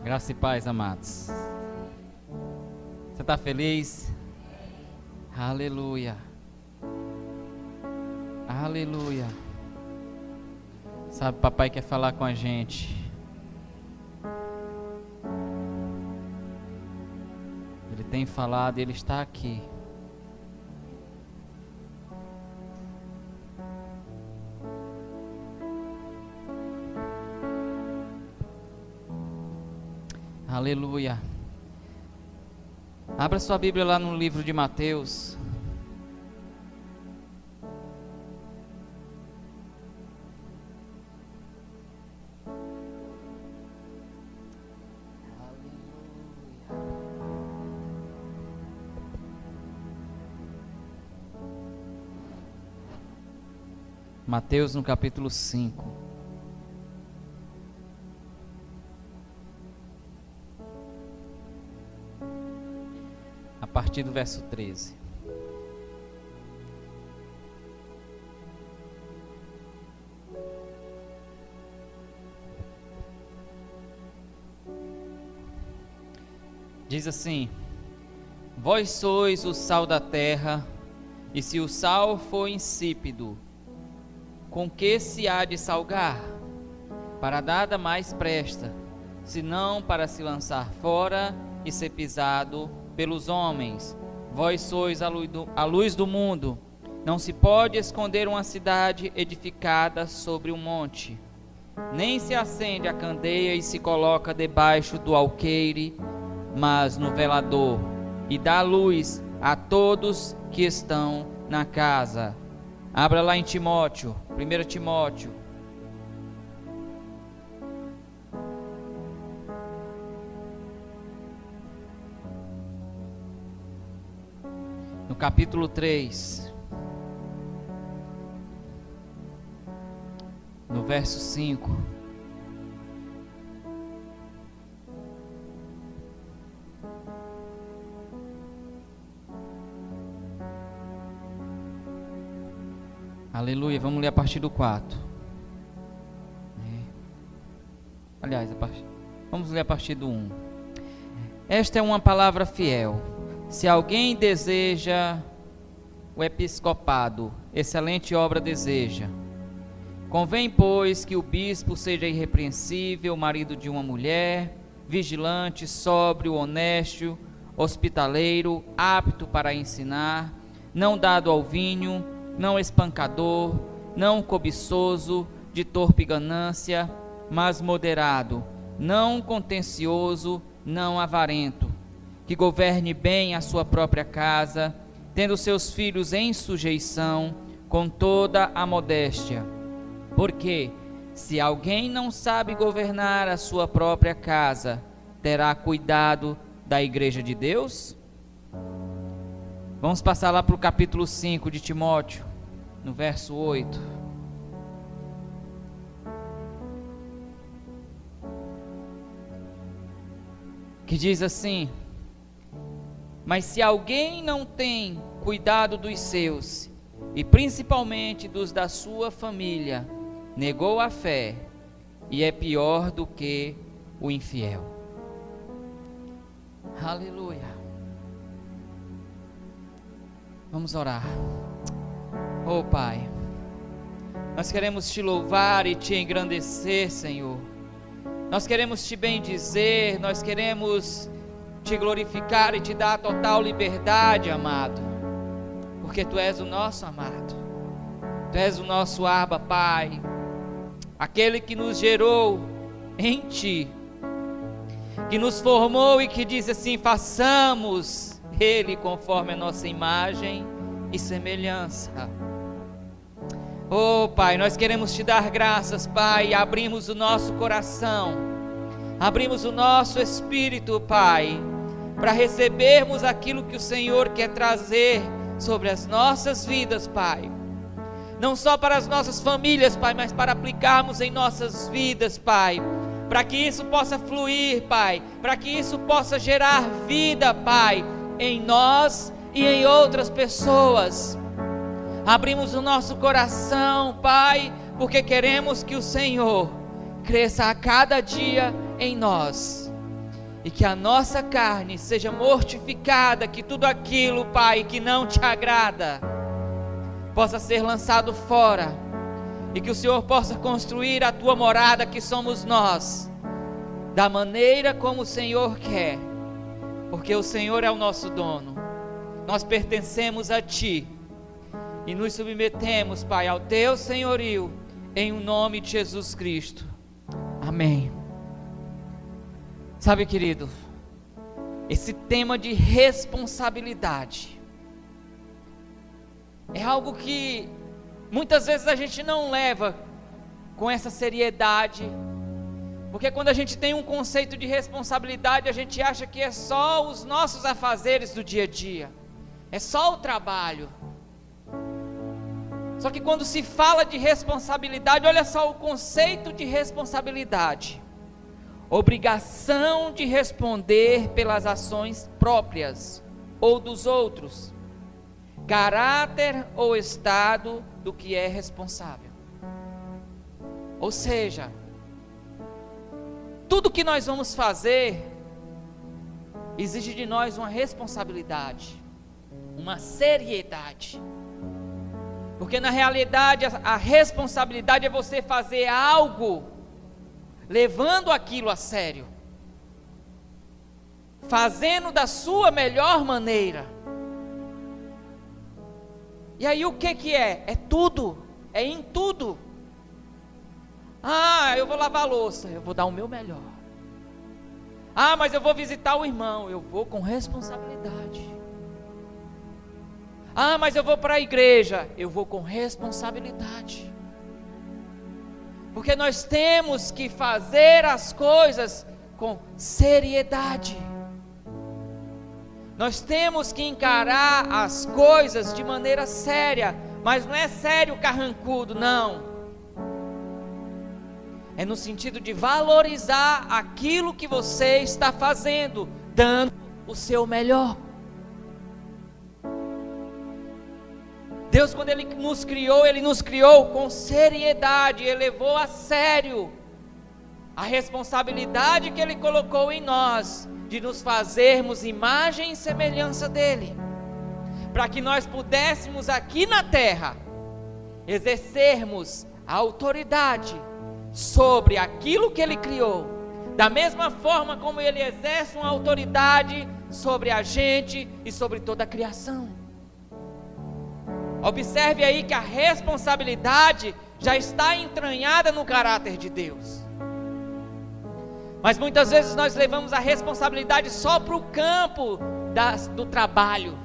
Graça e paz, amados. Você está feliz? Aleluia. Aleluia. Sabe, papai quer falar com a gente. Ele tem falado e ele está aqui. Aleluia. Abra sua Bíblia lá no livro de Mateus. Mateus no capítulo 5. A partir do verso 13. Diz assim: Vós sois o sal da terra, e se o sal for insípido, com que se há de salgar? Para nada mais presta, senão para se lançar fora e ser pisado pelos homens. Vós sois a luz do mundo. Não se pode esconder uma cidade edificada sobre um monte. Nem se acende a candeia e se coloca debaixo do alqueire, mas no velador, e dá luz a todos que estão na casa. Abra lá em Timóteo, 1 Timóteo. No capítulo 3, no verso 5. Aleluia, vamos ler a partir do 4. Aliás, vamos ler a partir do 1. Esta é uma palavra fiel. Se alguém deseja o episcopado, excelente obra deseja. Convém, pois, que o bispo seja irrepreensível, marido de uma mulher, vigilante, sóbrio, honesto, hospitaleiro, apto para ensinar, não dado ao vinho, não espancador, não cobiçoso, de torpe ganância, mas moderado, não contencioso, não avarento, que governe bem a sua própria casa, tendo seus filhos em sujeição, com toda a modéstia. Porque, se alguém não sabe governar a sua própria casa, terá cuidado da igreja de Deus? Vamos passar lá para o capítulo 5 de Timóteo, no verso 8. Que diz assim: Mas se alguém não tem cuidado dos seus, e principalmente dos da sua família, negou a fé, e é pior do que o infiel. Aleluia. Vamos orar. Oh Pai, nós queremos te louvar e te engrandecer, Senhor. Nós queremos te bendizer, nós queremos te glorificar e te dar total liberdade, amado, porque Tu és o nosso amado, Tu és o nosso Abba, Pai, aquele que nos gerou em Ti, que nos formou e que diz assim: façamos Ele conforme a nossa imagem e semelhança. Oh Pai, nós queremos Te dar graças, Pai, e abrimos o nosso coração, abrimos o nosso espírito, Pai, para recebermos aquilo que o Senhor quer trazer sobre as nossas vidas, Pai. Não só para as nossas famílias, Pai, mas para aplicarmos em nossas vidas, Pai, para que isso possa fluir, Pai, para que isso possa gerar vida, Pai, em nós e em outras pessoas. Abrimos o nosso coração, Pai, porque queremos que o Senhor cresça a cada dia em nós. e que a nossa carne seja mortificada, que tudo aquilo, Pai, que não te agrada, possa ser lançado fora, e que o Senhor possa construir a tua morada, que somos nós, da maneira como o Senhor quer, porque o Senhor é o nosso dono, nós pertencemos a Ti, e nos submetemos, Pai, ao Teu senhorio, em o nome de Jesus Cristo, amém. Sabe, querido, esse tema de responsabilidade é algo que muitas vezes a gente não leva com essa seriedade, porque quando a gente tem um conceito de responsabilidade, a gente acha que é só os nossos afazeres do dia a dia, é só o trabalho. Só que quando se fala de responsabilidade, olha só o conceito de responsabilidade: obrigação de responder pelas ações próprias ou dos outros, caráter ou estado do que é responsável. Ou seja, tudo que nós vamos fazer exige de nós uma responsabilidade, uma seriedade, porque na realidade a responsabilidade é você fazer algo levando aquilo a sério, fazendo da sua melhor maneira. E aí o que é? É tudo, é em tudo. Eu vou lavar a louça, eu vou dar o meu melhor. Mas eu vou visitar o irmão, eu vou com responsabilidade. Mas eu vou para a igreja, eu vou com responsabilidade. Porque nós temos que fazer as coisas com seriedade. Nós temos que encarar as coisas de maneira séria, mas não é sério carrancudo, não. É no sentido de valorizar aquilo que você está fazendo, dando o seu melhor. Deus, quando Ele nos criou com seriedade, Ele levou a sério a responsabilidade que Ele colocou em nós, de nos fazermos imagem e semelhança dEle, para que nós pudéssemos aqui na terra, exercermos a autoridade sobre aquilo que Ele criou, da mesma forma como Ele exerce uma autoridade sobre a gente e sobre toda a criação. Observe aí que a responsabilidade já está entranhada no caráter de Deus. Mas muitas vezes nós levamos a responsabilidade só para o campo do trabalho.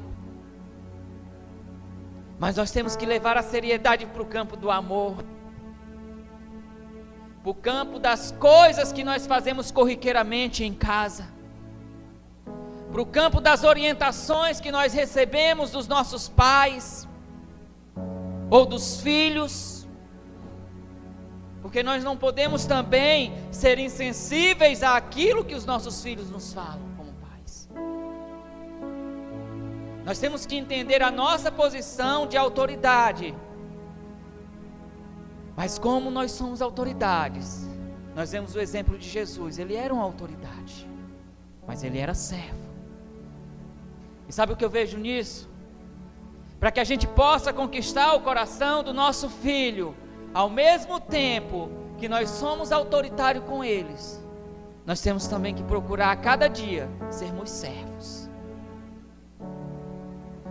Mas nós temos que levar a seriedade para o campo do amor, para o campo das coisas que nós fazemos corriqueiramente em casa, para o campo das orientações que nós recebemos dos nossos pais ou dos filhos, porque nós não podemos também ser insensíveis àquilo que os nossos filhos nos falam como pais. Nós temos que entender a nossa posição de autoridade, mas como nós somos autoridades, nós vemos o exemplo de Jesus. Ele era uma autoridade, mas ele era servo. E sabe o que eu vejo nisso? Para que a gente possa conquistar o coração do nosso filho, ao mesmo tempo que nós somos autoritários com eles, nós temos também que procurar a cada dia sermos servos.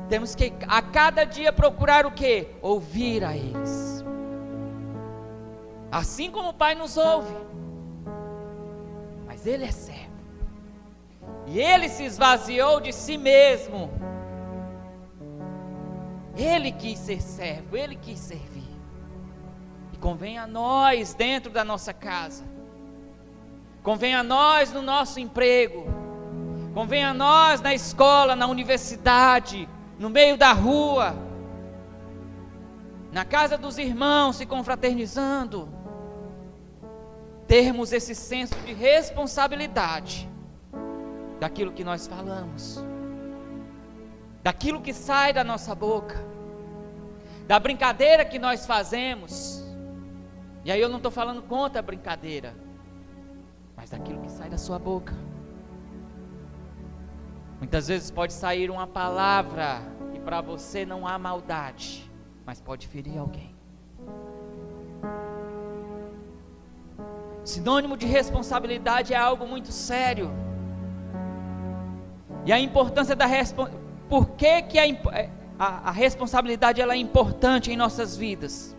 Temos que a cada dia procurar o quê? Ouvir a eles, assim como o Pai nos ouve. Mas Ele é servo, e Ele se esvaziou de si mesmo. Ele quis ser servo, Ele quis servir. E convém a nós dentro da nossa casa, convém a nós no nosso emprego, convém a nós na escola, na universidade, no meio da rua, na casa dos irmãos, se confraternizando, termos esse senso de responsabilidade daquilo que nós falamos, daquilo que sai da nossa boca, da brincadeira que nós fazemos. E aí eu não estou falando contra a brincadeira, mas daquilo que sai da sua boca. Muitas vezes pode sair uma palavra e para você não há maldade, mas pode ferir alguém. Sinônimo de responsabilidade é algo muito sério. E a importância da responsabilidade, por que a responsabilidade ela é importante em nossas vidas?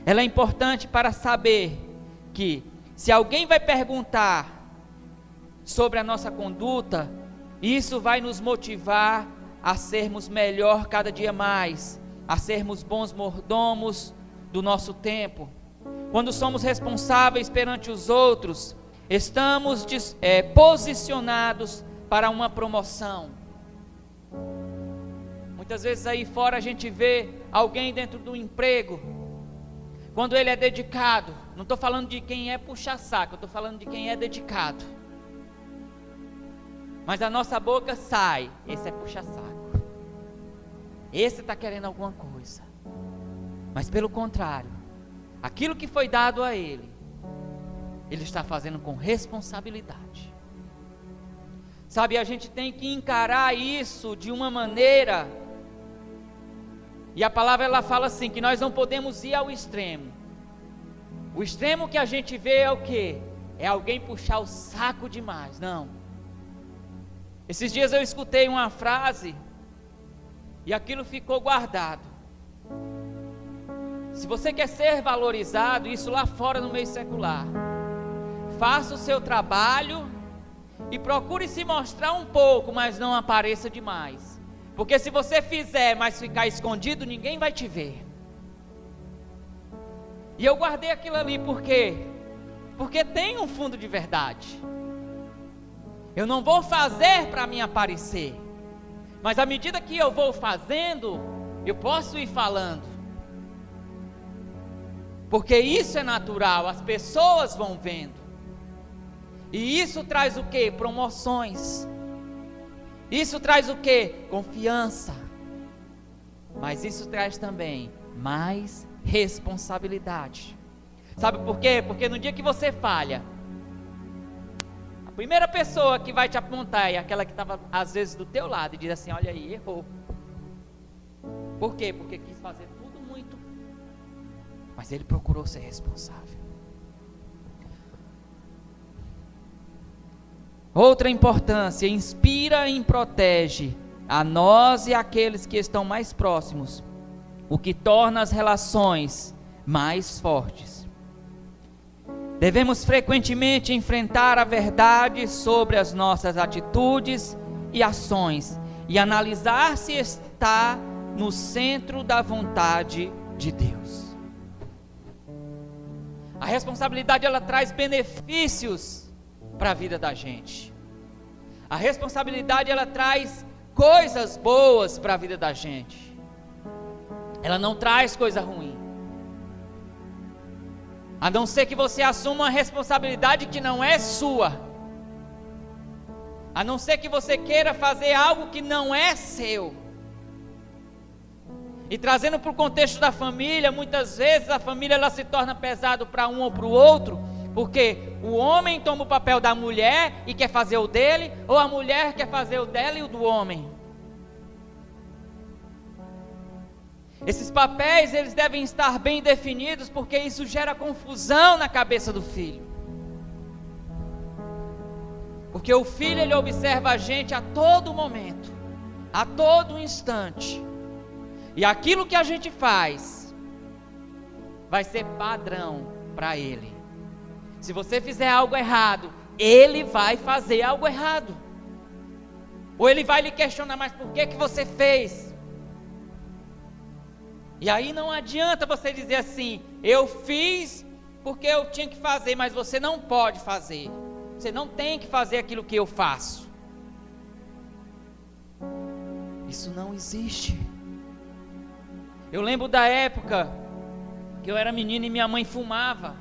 Ela é importante para saber que se alguém vai perguntar sobre a nossa conduta, isso vai nos motivar a sermos melhor cada dia mais, a sermos bons mordomos do nosso tempo. Quando somos responsáveis perante os outros, estamos posicionados para uma promoção. Muitas vezes aí fora a gente vê alguém dentro do emprego, quando ele é dedicado, não estou falando de quem é puxa-saco, eu estou falando de quem é dedicado. Mas da nossa boca sai, esse é puxa-saco, esse está querendo alguma coisa. Mas pelo contrário, aquilo que foi dado a ele, ele está fazendo com responsabilidade. Sabe, a gente tem que encarar isso de uma maneira, e a palavra ela fala assim, que nós não podemos ir ao extremo. O extremo que a gente vê é o quê? É alguém puxar o saco demais. Não. Esses dias eu escutei uma frase, e aquilo ficou guardado. Se você quer ser valorizado, isso lá fora no meio secular, faça o seu trabalho e procure se mostrar um pouco, mas não apareça demais. Porque se você fizer, mas ficar escondido, ninguém vai te ver. E eu guardei aquilo ali, por quê? Porque tem um fundo de verdade. Eu não vou fazer para me aparecer, mas à medida que eu vou fazendo, eu posso ir falando. Porque isso é natural, as pessoas vão vendo. E isso traz o quê? Promoções. Isso traz o quê? Confiança. Mas isso traz também mais responsabilidade. Sabe por quê? Porque no dia que você falha, a primeira pessoa que vai te apontar é aquela que estava às vezes do teu lado e diz assim, olha aí, errou. Por quê? Porque quis fazer tudo muito, mas ele procurou ser responsável. Outra importância, inspira e protege a nós e aqueles que estão mais próximos, o que torna as relações mais fortes. Devemos frequentemente enfrentar a verdade sobre as nossas atitudes e ações e analisar se está no centro da vontade de Deus. A responsabilidade ela traz benefícios para a vida da gente. A responsabilidade ela traz coisas boas para a vida da gente. Ela não traz coisa ruim. A não ser que você assuma uma responsabilidade que não é sua. A não ser que você queira fazer algo que não é seu. E trazendo para o contexto da família, muitas vezes a família ela se torna pesado para um ou para o outro, porque o homem toma o papel da mulher e quer fazer o dele, ou a mulher quer fazer o dela e o do homem. Esses papéis eles devem estar bem definidos, porque isso gera confusão na cabeça do filho. Porque o filho ele observa a gente a todo momento, a todo instante. E aquilo que a gente faz vai ser padrão para ele. Se você fizer algo errado, ele vai fazer algo errado. Ou ele vai lhe questionar, mas por que você fez? E aí não adianta você dizer assim, eu fiz porque eu tinha que fazer, mas você não pode fazer. Você não tem que fazer aquilo que eu faço. Isso não existe. Eu lembro da época que eu era menino e minha mãe fumava.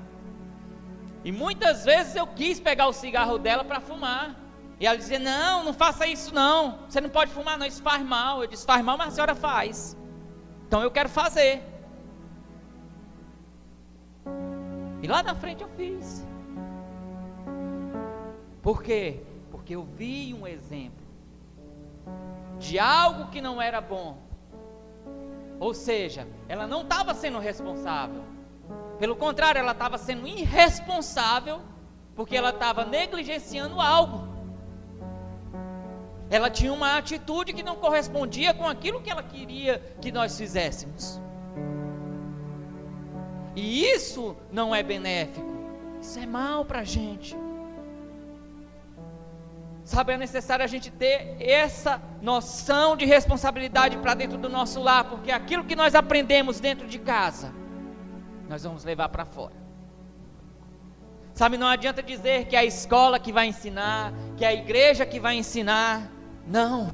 E muitas vezes eu quis pegar o cigarro dela para fumar. E ela dizia, não faça isso não. Você não pode fumar não, isso faz mal. Eu disse, faz mal, mas a senhora faz. Então eu quero fazer. E lá na frente eu fiz. Por quê? Porque eu vi um exemplo. de algo que não era bom. Ou seja, ela não estava sendo responsável. Pelo contrário, ela estava sendo irresponsável, porque ela estava negligenciando algo. Ela tinha uma atitude que não correspondia com aquilo que ela queria que nós fizéssemos. E isso não é benéfico. Isso é mal para a gente. Sabe, é necessário a gente ter essa noção de responsabilidade para dentro do nosso lar, porque aquilo que nós aprendemos dentro de casa, nós vamos levar para fora. Sabe, não adianta dizer que é a escola que vai ensinar, que é a igreja que vai ensinar. Não.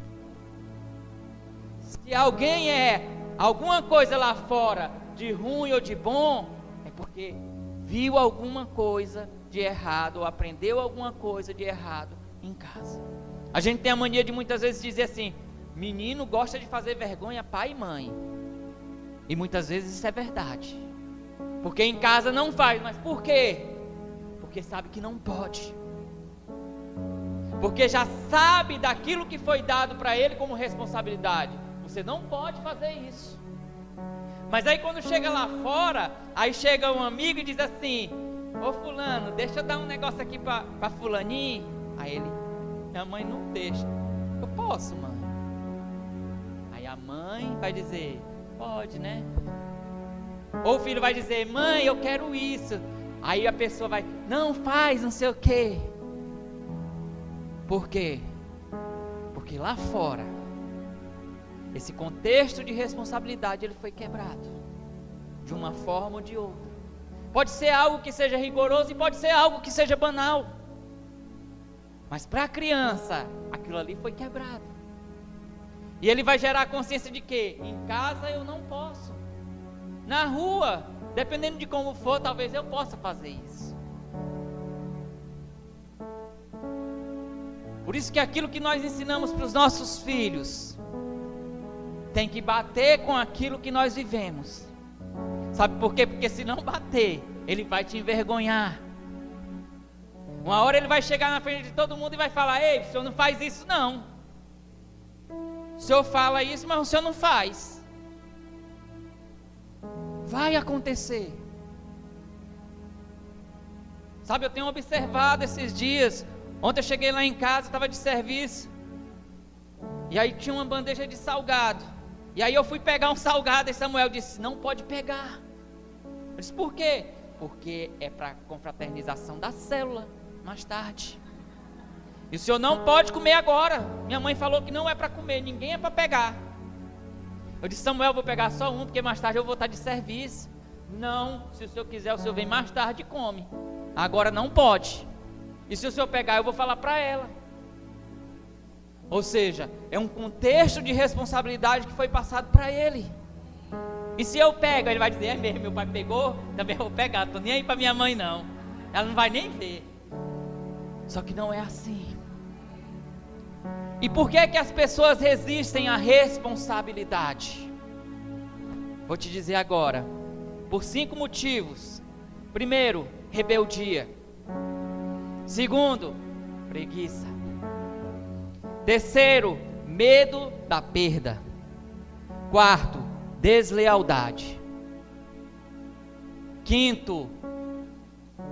Se alguém é alguma coisa lá fora de ruim ou de bom, é porque viu alguma coisa de errado, ou aprendeu alguma coisa de errado em casa. A gente tem a mania de muitas vezes dizer assim: menino gosta de fazer vergonha pai e mãe. E muitas vezes isso é verdade, porque em casa não faz. Mas por quê? Porque sabe que não pode, porque já sabe daquilo que foi dado para ele como responsabilidade. Você não pode fazer isso. Mas aí quando chega lá fora, aí chega um amigo e diz assim: ô fulano, deixa eu dar um negócio aqui para fulaninho. Aí ele: minha mãe não deixa. Eu posso, mãe? Aí a mãe vai dizer: pode, né? Ou o filho vai dizer: mãe, eu quero isso. Aí a pessoa vai: não faz, não sei o quê. Por quê? Porque lá fora, esse contexto de responsabilidade, ele foi quebrado, de uma forma ou de outra. Pode ser algo que seja rigoroso e pode ser algo que seja banal. Mas para a criança, aquilo ali foi quebrado. E ele vai gerar a consciência de que em casa eu não posso. Na rua, dependendo de como for, talvez eu possa fazer isso. Por isso que aquilo que nós ensinamos para os nossos filhos tem que bater com aquilo que nós vivemos. Sabe por quê? Porque se não bater, ele vai te envergonhar. Uma hora ele vai chegar na frente de todo mundo e vai falar: ei, o senhor não faz isso não. O senhor fala isso, mas o senhor não faz. Vai acontecer. Sabe, eu tenho observado esses dias. Ontem eu cheguei lá em casa, estava de serviço, e aí tinha uma bandeja de salgado. E aí eu fui pegar um salgado e Samuel disse: não pode pegar. Eu disse: por quê? Porque é para confraternização da célula mais tarde. E o senhor não pode comer agora. Minha mãe falou que não é para comer, ninguém é para pegar. Eu disse: Samuel, vou pegar só um, porque mais tarde eu vou estar de serviço. Não, se o senhor quiser, o senhor vem mais tarde e come. Agora não pode. E se o senhor pegar, eu vou falar para ela. Ou seja, é um contexto de responsabilidade que foi passado para ele. E se eu pego, ele vai dizer: é mesmo, meu pai pegou, também vou pegar, não estou nem aí para minha mãe não. Ela não vai nem ver. Só que não é assim. E por que que as pessoas resistem à responsabilidade? Vou te dizer agora. Por 5 motivos. Primeiro, rebeldia. Segundo, preguiça. Terceiro, medo da perda. Quarto, deslealdade. Quinto,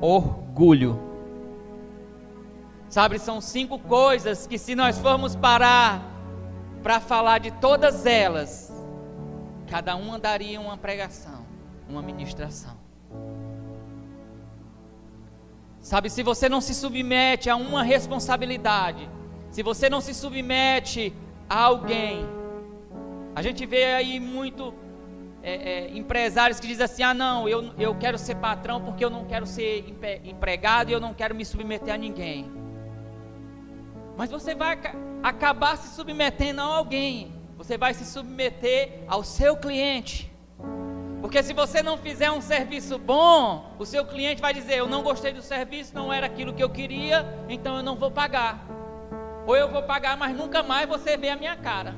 orgulho. Sabe, são 5 coisas que, se nós formos parar para falar de todas elas, cada uma daria uma pregação, uma ministração. Sabe, se você não se submete a uma responsabilidade, se você não se submete a alguém, a gente vê aí muito empresários que dizem assim: ah não, eu quero ser patrão porque eu não quero ser empregado e eu não quero me submeter a ninguém. Mas você vai acabar se submetendo a alguém. Você vai se submeter ao seu cliente. Porque se você não fizer um serviço bom, o seu cliente vai dizer: eu não gostei do serviço, não era aquilo que eu queria, então eu não vou pagar. Ou eu vou pagar, mas nunca mais você vê a minha cara.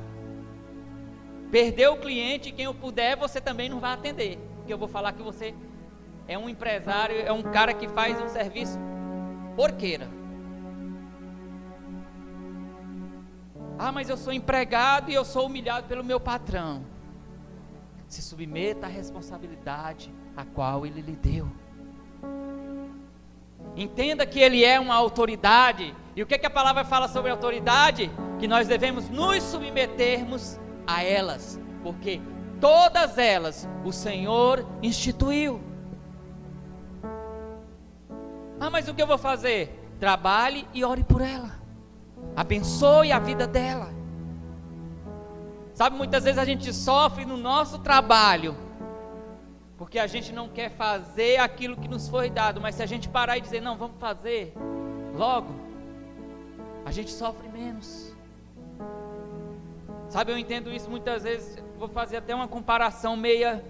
Perdeu o cliente, quem eu puder, você também não vai atender. Porque eu vou falar que você é um empresário, é um cara que faz um serviço porqueira. Ah, mas eu sou empregado e eu sou humilhado pelo meu patrão. Se submeta à responsabilidade a qual ele lhe deu. Entenda que ele é uma autoridade. E o que a palavra fala sobre autoridade? Que nós devemos nos submetermos a elas, porque todas elas o Senhor instituiu. Ah, mas o que eu vou fazer? Trabalhe e ore por ela. Abençoe a vida dela. Sabe, muitas vezes a gente sofre no nosso trabalho, porque a gente não quer fazer aquilo que nos foi dado. Mas se a gente parar e dizer, não, vamos fazer logo, a gente sofre menos. Sabe, eu entendo isso muitas vezes. Vou fazer até uma comparação meia.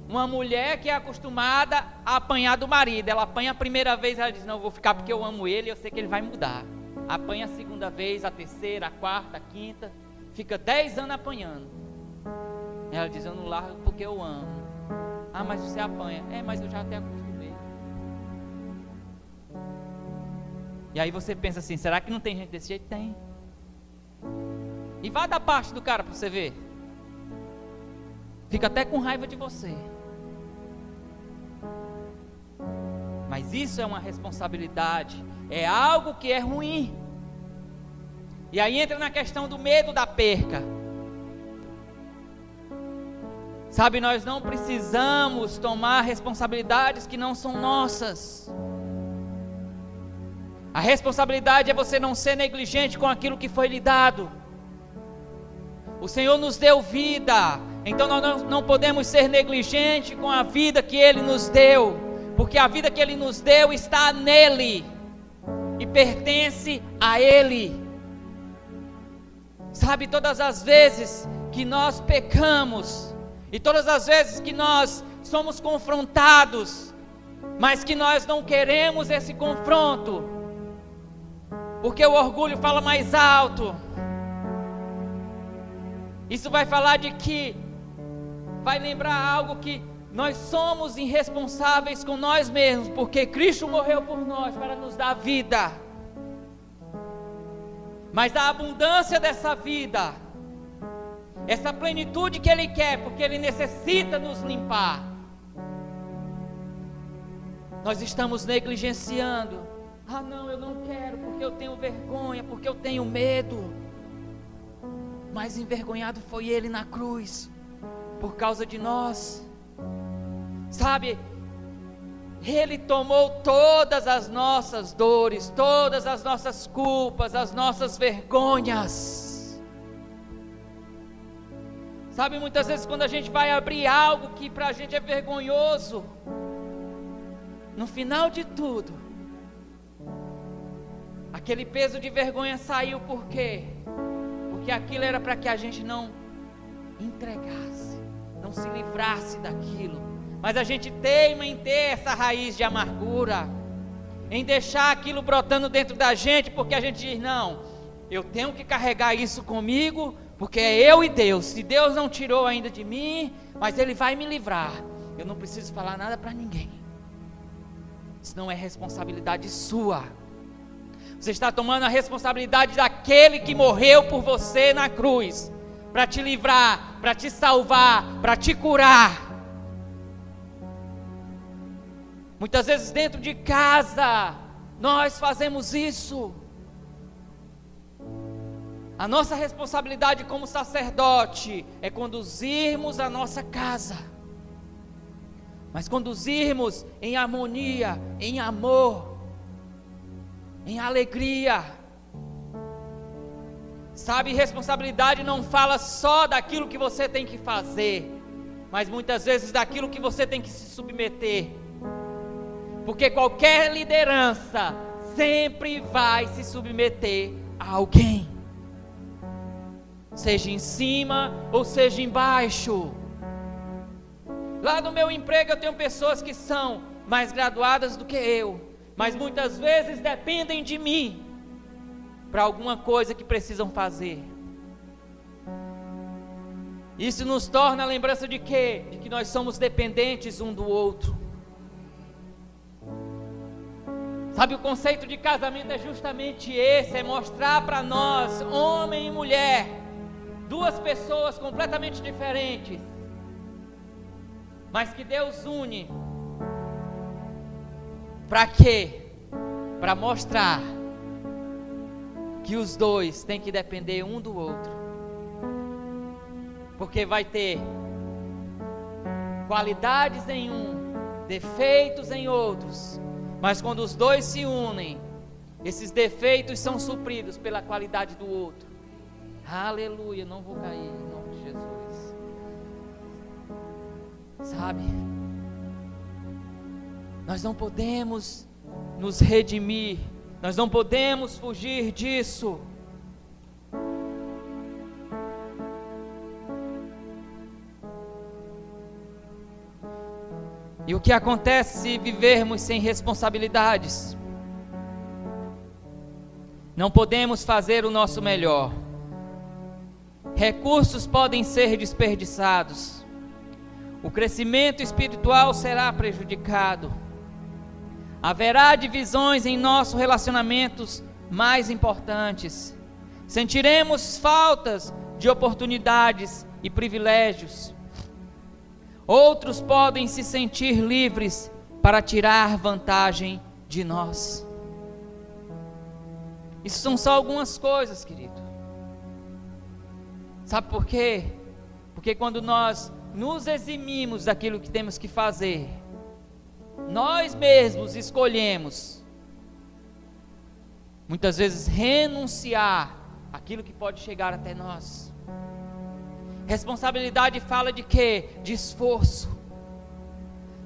Uma mulher que é acostumada a apanhar do marido, ela apanha a primeira vez, ela diz, não, eu vou ficar porque eu amo ele, eu sei que ele vai mudar. Apanha a segunda vez, a terceira, a quarta, a quinta, fica 10 anos apanhando. Ela diz, eu não largo porque eu amo. Ah, mas você apanha. É, mas eu já até acostumei. E aí você pensa assim, será que não tem gente desse jeito? Tem. E vai da parte do cara para você ver. Fica até com raiva de você. Mas isso é uma responsabilidade, é algo que é ruim. E aí entra na questão do medo da perca. Sabe, nós não precisamos tomar responsabilidades que não são nossas. A responsabilidade é você não ser negligente com aquilo que foi lhe dado. O Senhor nos deu vida, então nós não podemos ser negligentes com a vida que Ele nos deu, porque a vida que Ele nos deu está nele e pertence a Ele. Sabe, todas as vezes que nós pecamos e todas as vezes que nós somos confrontados, mas que nós não queremos esse confronto, porque o orgulho fala mais alto. Isso vai falar de que, vai lembrar algo que nós somos irresponsáveis com nós mesmos, porque Cristo morreu por nós para nos dar vida. Mas a abundância dessa vida, essa plenitude que Ele quer, porque Ele necessita nos limpar, nós estamos negligenciando. Ah, não, eu não quero, porque eu tenho vergonha, porque eu tenho medo. Mas envergonhado foi Ele na cruz, por causa de nós. Sabe, Ele tomou todas as nossas dores, todas as nossas culpas, as nossas vergonhas. Sabe, muitas vezes quando a gente vai abrir algo que para a gente é vergonhoso, no final de tudo, aquele peso de vergonha saiu. Por quê? Porque aquilo era para que a gente não entregasse, não se livrasse daquilo. Mas a gente teima em ter essa raiz de amargura, em deixar aquilo brotando dentro da gente, porque a gente diz, não, eu tenho que carregar isso comigo, porque é eu e Deus. Se Deus não tirou ainda de mim, mas Ele vai me livrar, eu não preciso falar nada para ninguém. Isso não é responsabilidade sua. Você está tomando a responsabilidade daquele que morreu por você na cruz, para te livrar, para te salvar, para te curar. Muitas vezes dentro de casa, nós fazemos isso. A nossa responsabilidade como sacerdote é conduzirmos a nossa casa, mas conduzirmos em harmonia, em amor, em alegria. Sabe, responsabilidade não fala só daquilo que você tem que fazer, mas muitas vezes daquilo que você tem que se submeter. Porque qualquer liderança sempre vai se submeter a alguém, seja em cima ou seja embaixo. Lá no meu emprego eu tenho pessoas que são mais graduadas do que eu, mas muitas vezes dependem de mim para alguma coisa que precisam fazer. Isso nos torna a lembrança de quê? De que nós somos dependentes um do outro. Sabe, o conceito de casamento é justamente esse, é mostrar para nós, homem e mulher, duas pessoas completamente diferentes, mas que Deus une. Para quê? Para mostrar que os dois têm que depender um do outro, porque vai ter qualidades em um, defeitos em outros, mas quando os dois se unem, esses defeitos são supridos pela qualidade do outro. Aleluia, não vou cair em nome de Jesus. Sabe, nós não podemos nos redimir, nós não podemos fugir disso. E o que acontece se vivermos sem responsabilidades? Não podemos fazer o nosso melhor. Recursos podem ser desperdiçados. O crescimento espiritual será prejudicado. Haverá divisões em nossos relacionamentos mais importantes. Sentiremos faltas de oportunidades e privilégios. Outros podem se sentir livres para tirar vantagem de nós. Isso são só algumas coisas, querido. Sabe por quê? Porque quando nós nos eximimos daquilo que temos que fazer, nós mesmos escolhemos, muitas vezes, renunciar àquilo que pode chegar até nós. Responsabilidade fala de quê? De esforço.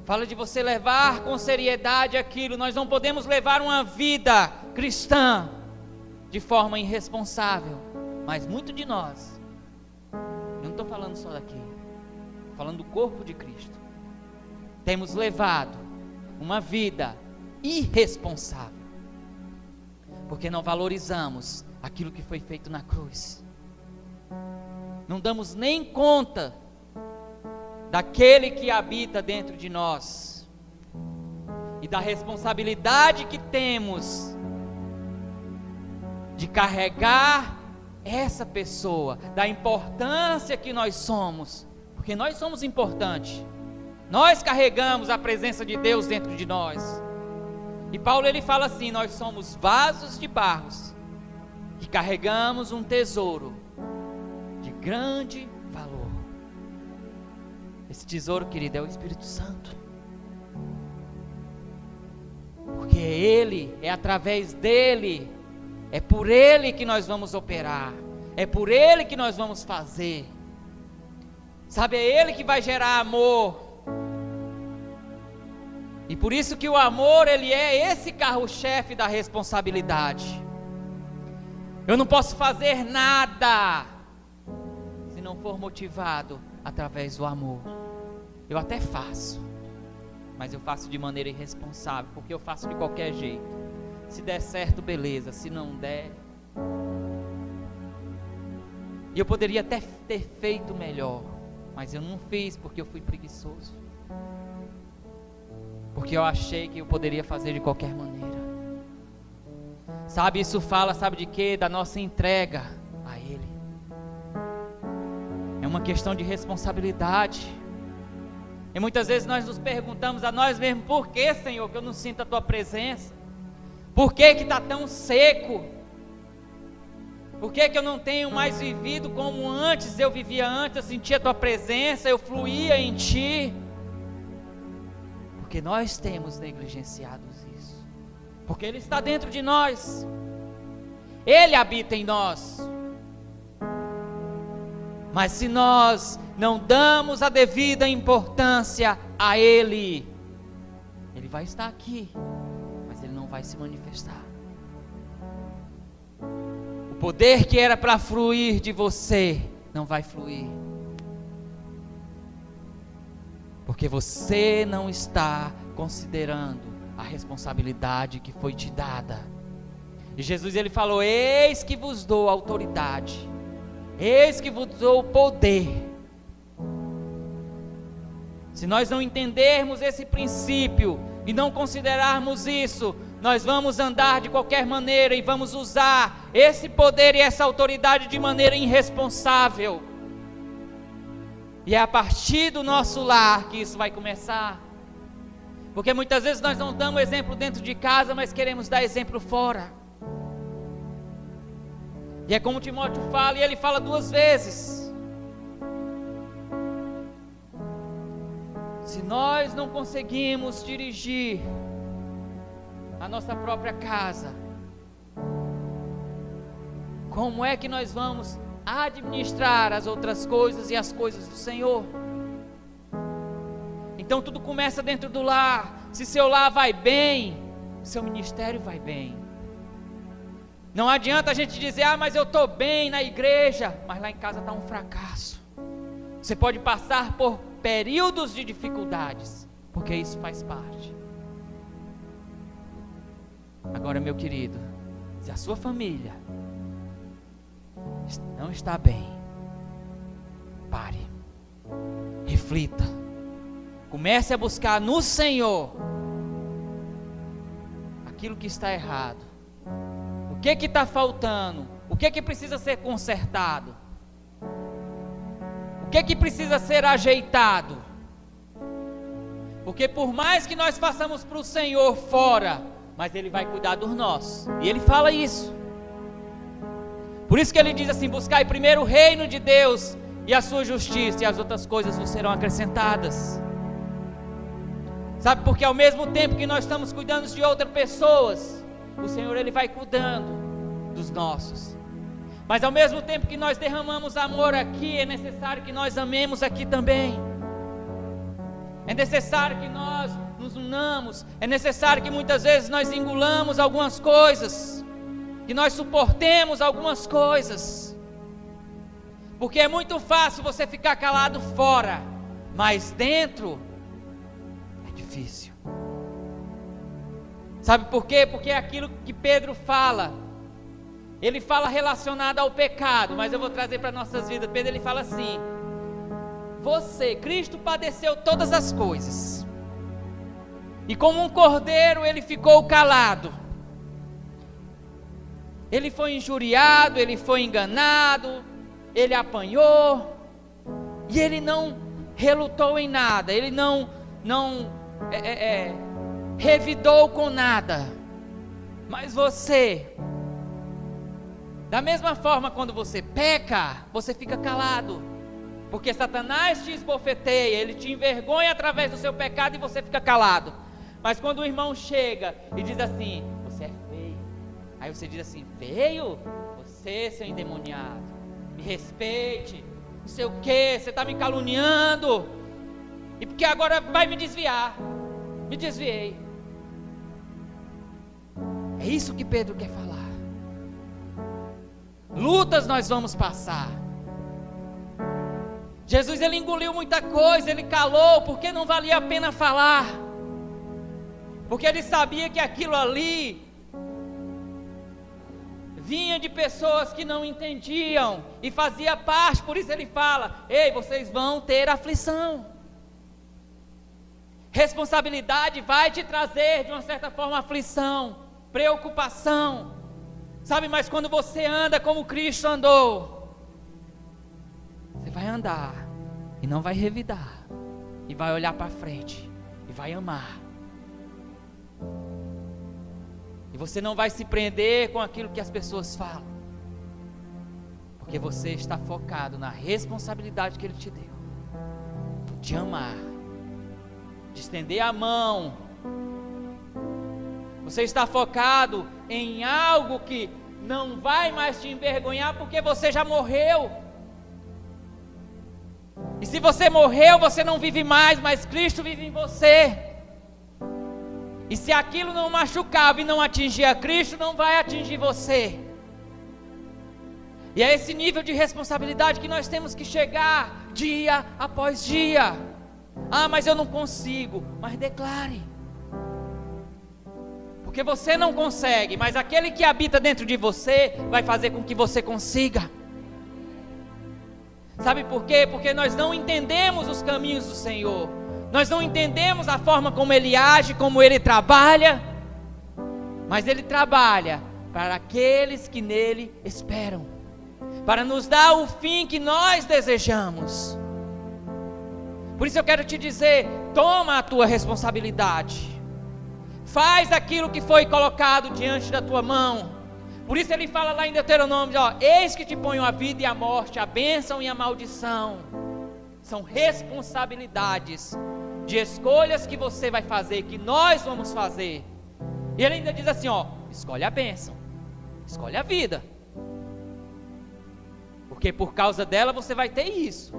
Fala de você levar com seriedade aquilo. Nós não podemos levar uma vida cristã de forma irresponsável. Mas muito de nós, eu não estou falando só daqui, estou falando do corpo de Cristo, temos levado uma vida irresponsável, porque não valorizamos aquilo que foi feito na cruz. Não damos nem conta daquele que habita dentro de nós e da responsabilidade que temos de carregar essa pessoa, da importância que nós somos, porque nós somos importantes. Nós carregamos a presença de Deus dentro de nós. E Paulo, ele fala assim: nós somos vasos de barros que carregamos um tesouro de grande valor. Esse tesouro, querido, é o Espírito Santo, porque Ele, é através dEle, é por Ele que nós vamos operar, é por Ele que nós vamos fazer. Sabe, é Ele que vai gerar amor. E por isso que o amor, ele é esse carro-chefe da responsabilidade. Eu não posso fazer nada se não for motivado através do amor. Eu até faço, mas eu faço de maneira irresponsável, porque eu faço de qualquer jeito. Se der certo, beleza, se não der, e eu poderia até ter feito melhor, mas eu não fiz porque eu fui preguiçoso, porque eu achei que eu poderia fazer de qualquer maneira. Sabe, isso fala, sabe de quê? Da nossa entrega a Ele. É uma questão de responsabilidade. E muitas vezes nós nos perguntamos a nós mesmos: por que, Senhor, que eu não sinto a Tua presença? Por que que está tão seco? Por que que eu não tenho mais vivido como antes eu vivia antes? Eu sentia a Tua presença, eu fluía em Ti. Porque nós temos negligenciado isso. Porque Ele está dentro de nós, Ele habita em nós. Mas se nós não damos a devida importância a Ele, Ele vai estar aqui, mas Ele não vai se manifestar. O poder que era para fluir de você, não vai fluir, porque você não está considerando a responsabilidade que foi te dada. E Jesus, ele falou: eis que vos dou autoridade, eis que vos dou poder. Se nós não entendermos esse princípio e não considerarmos isso, nós vamos andar de qualquer maneira e vamos usar esse poder e essa autoridade de maneira irresponsável. E é a partir do nosso lar que isso vai começar. Porque muitas vezes nós não damos exemplo dentro de casa, mas queremos dar exemplo fora. E é como Timóteo fala, e ele fala 2 vezes. Se nós não conseguimos dirigir a nossa própria casa, como é que nós vamos administrar as outras coisas e as coisas do Senhor? Então tudo começa dentro do lar. Se seu lar vai bem, seu ministério vai bem. Não adianta a gente dizer, mas eu estou bem na igreja, mas lá em casa está um fracasso. Você pode passar por períodos de dificuldades, porque isso faz parte. Agora, meu querido, se a sua família não está bem, pare, reflita, comece a buscar no Senhor aquilo que está errado, o que está faltando, o que precisa ser consertado, o que precisa ser ajeitado, porque por mais que nós façamos para o Senhor fora, mas Ele vai cuidar dos nossos, e Ele fala isso. Por isso que Ele diz assim: buscai primeiro o reino de Deus e a sua justiça, e as outras coisas vos serão acrescentadas. Sabe, porque ao mesmo tempo que nós estamos cuidando de outras pessoas, o Senhor Ele vai cuidando dos nossos. Mas ao mesmo tempo que nós derramamos amor aqui, é necessário que nós amemos aqui também. É necessário que nós nos unamos, é necessário que muitas vezes nós engolamos algumas coisas, que nós suportemos algumas coisas, porque é muito fácil você ficar calado fora, mas dentro é difícil. Sabe por quê? Porque é aquilo que Pedro fala, ele fala relacionado ao pecado, mas eu vou trazer para nossas vidas. Pedro, ele fala assim: Cristo padeceu todas as coisas, e como um cordeiro ele ficou calado. Ele foi injuriado, ele foi enganado, ele apanhou, e ele não relutou em nada, ele não revidou com nada. Mas você, da mesma forma, quando você peca, você fica calado, porque Satanás te esbofeteia, ele te envergonha através do seu pecado e você fica calado. Mas quando o irmão chega e diz assim: você é feio, aí você diz assim: feio? Você, seu endemoniado, me respeite, não sei o que, você está me caluniando, e porque agora vai me desviar. Me desviei. É isso que Pedro quer falar. Lutas nós vamos passar. Jesus, ele engoliu muita coisa, ele calou, porque não valia a pena falar, porque ele sabia que aquilo ali vinha de pessoas que não entendiam, e fazia parte. Por isso ele fala: ei, vocês vão ter aflição. Responsabilidade vai te trazer de uma certa forma aflição, preocupação, sabe? Mas quando você anda como Cristo andou, você vai andar e não vai revidar, e vai olhar para frente e vai amar, e você não vai se prender com aquilo que as pessoas falam, porque você está focado na responsabilidade que Ele te deu, de amar, de estender a mão. Você está focado em algo que não vai mais te envergonhar, porque você já morreu. E se você morreu, você não vive mais, mas Cristo vive em você. E se aquilo não machucava e não atingia Cristo, não vai atingir você. E é esse nível de responsabilidade que nós temos que chegar dia após dia. Mas eu não consigo. Mas declare. Porque você não consegue, mas aquele que habita dentro de você vai fazer com que você consiga. Sabe por quê? Porque nós não entendemos os caminhos do Senhor. Nós não entendemos a forma como Ele age, como Ele trabalha. mas Ele trabalha para aqueles que nele esperam, para nos dar o fim que nós desejamos. Por isso eu quero te dizer, toma a tua responsabilidade, faz aquilo que foi colocado diante da tua mão. Por isso ele fala lá em Deuteronômio, eis que te ponho a vida e a morte, a bênção e a maldição. São responsabilidades de escolhas que você vai fazer, que nós vamos fazer. E ele ainda diz assim, escolhe a bênção, escolhe a vida, porque por causa dela você vai ter isso.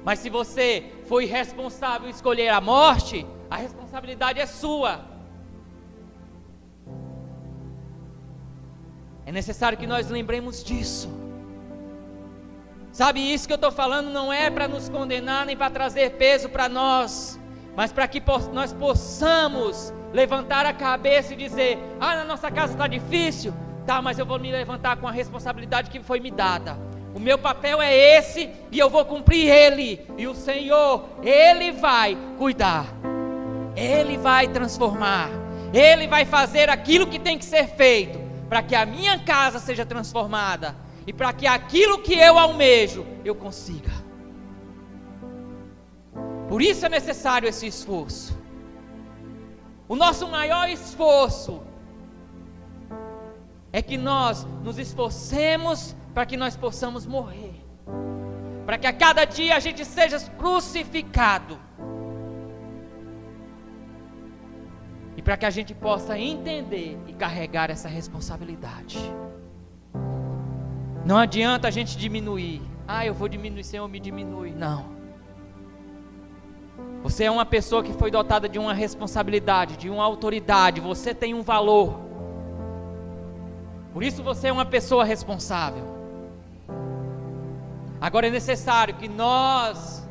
Mas se você foi responsável em escolher a morte, a responsabilidade é sua. É necessário que nós lembremos disso. Sabe, isso que eu estou falando não é para nos condenar, nem para trazer peso para nós, mas para que nós possamos levantar a cabeça e dizer, na nossa casa está difícil, tá, mas eu vou me levantar com a responsabilidade que foi me dada. O meu papel é esse e eu vou cumprir ele. E o Senhor, Ele vai cuidar, Ele vai transformar, Ele vai fazer aquilo que tem que ser feito, para que a minha casa seja transformada, e para que aquilo que eu almejo, eu consiga. Por isso é necessário esse esforço. O nosso maior esforço é que nós nos esforcemos para que nós possamos morrer, para que a cada dia a gente seja crucificado, e para que a gente possa entender e carregar essa responsabilidade. Não adianta a gente diminuir, eu vou diminuir, Senhor, me diminui. Não. Você é uma pessoa que foi dotada de uma responsabilidade, de uma autoridade, você tem um valor, por isso você é uma pessoa responsável. Agora é necessário que nós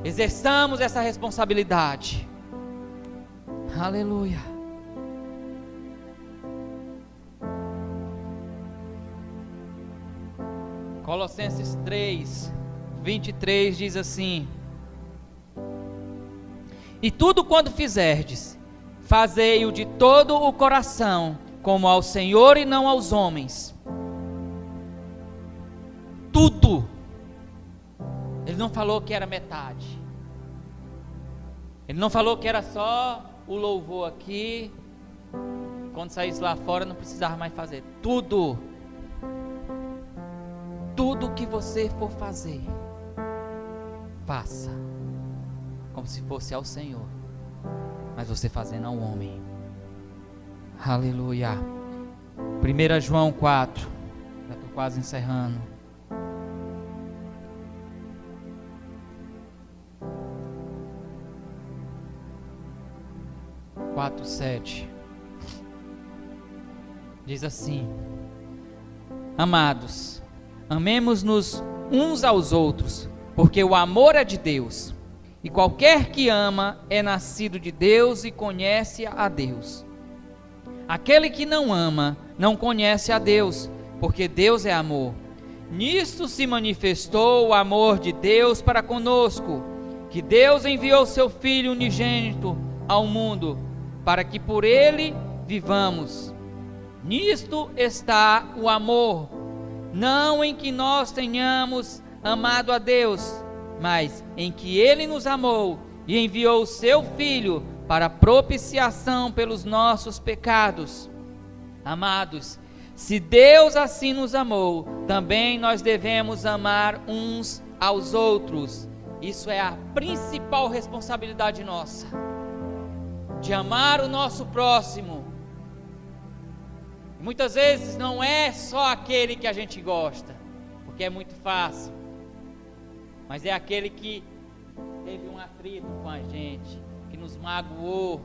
exerçamos essa responsabilidade. Aleluia. Colossenses 3:23 diz assim: e tudo quanto fizerdes, fazei-o de todo o coração, como ao Senhor e não aos homens. Tudo. Ele não falou que era metade. Ele não falou que era só o louvor aqui, quando saísse lá fora não precisava mais fazer. Tudo. Tudo que você for fazer, faça como se fosse ao Senhor, mas você fazendo ao homem. Aleluia. 1 João 4, já estou quase encerrando. Quatro, 7 diz assim: amados, amemos-nos uns aos outros, porque o amor é de Deus, e qualquer que ama é nascido de Deus e conhece a Deus. Aquele que não ama não conhece a Deus, porque Deus é amor. Nisto se manifestou o amor de Deus para conosco, que Deus enviou seu Filho unigênito ao mundo, para que por ele vivamos. Nisto está o amor, não em que nós tenhamos amado a Deus, mas em que Ele nos amou e enviou o seu Filho para propiciação pelos nossos pecados. Amados, se Deus assim nos amou, também nós devemos amar uns aos outros. Isso é a principal responsabilidade nossa, de amar o nosso próximo. Muitas vezes não é só aquele que a gente gosta, porque é muito fácil, mas é aquele que teve um atrito com a gente, que nos magoou,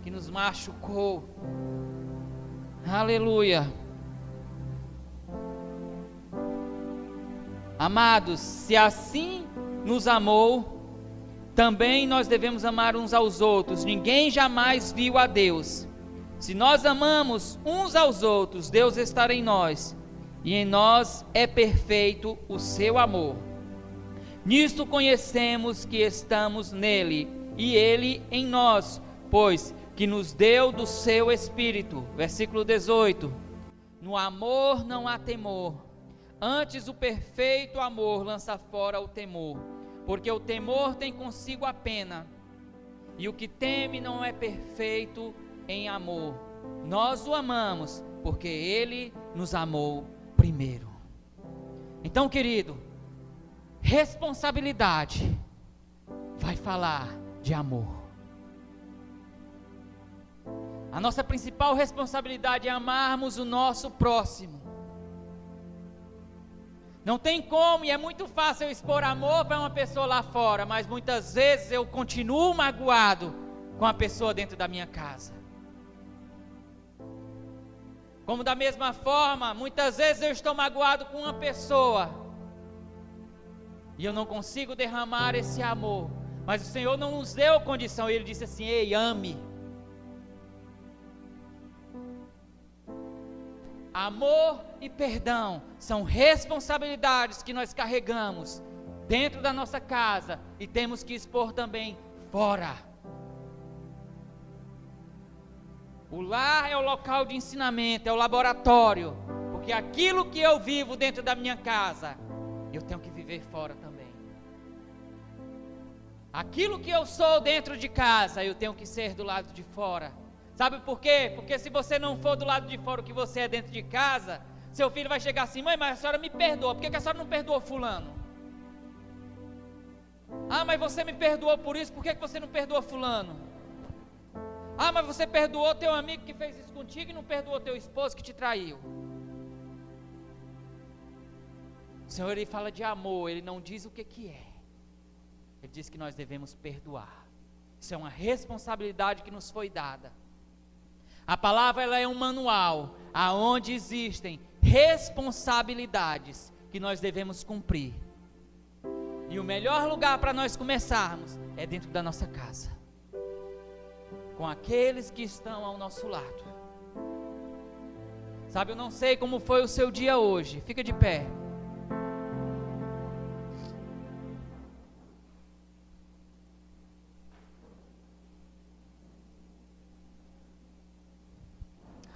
que nos machucou. Aleluia. Amados, se assim nos amou, também nós devemos amar uns aos outros. Ninguém jamais viu a Deus. Se nós amamos uns aos outros, Deus estará em nós, e em nós é perfeito o seu amor. Nisto conhecemos que estamos nele, e ele em nós, pois que nos deu do seu Espírito. Versículo 18: no amor não há temor, antes o perfeito amor lança fora o temor, porque o temor tem consigo a pena, e o que teme não é perfeito em amor. Nós o amamos, porque Ele nos amou primeiro. Então, querido, responsabilidade vai falar de amor. A nossa principal responsabilidade é amarmos o nosso próximo. Não tem como, e é muito fácil eu expor amor para uma pessoa lá fora, mas muitas vezes eu continuo magoado com a pessoa dentro da minha casa. Como da mesma forma, muitas vezes eu estou magoado com uma pessoa e eu não consigo derramar esse amor, mas o Senhor não nos deu condição. Ele disse assim: ei, ame. Amor e perdão são responsabilidades que nós carregamos dentro da nossa casa e temos que expor também fora. O lar é o local de ensinamento, é o laboratório, porque aquilo que eu vivo dentro da minha casa, eu tenho que viver fora também. Aquilo que eu sou dentro de casa, eu tenho que ser do lado de fora. Sabe por quê? Porque se você não for do lado de fora o que você é dentro de casa, seu filho vai chegar assim: mãe, mas a senhora me perdoa, por que a senhora não perdoou fulano? Ah, mas você me perdoou por isso, por que você não perdoou fulano? Ah, mas você perdoou teu amigo que fez isso contigo e não perdoou teu esposo que te traiu. O Senhor, Ele fala de amor, Ele não diz o que é. Ele diz que nós devemos perdoar. Isso é uma responsabilidade que nos foi dada. A palavra, ela é um manual aonde existem responsabilidades que nós devemos cumprir. E o melhor lugar para nós começarmos é dentro da nossa casa, com aqueles que estão ao nosso lado. Sabe, eu não sei como foi o seu dia hoje. Fica de pé.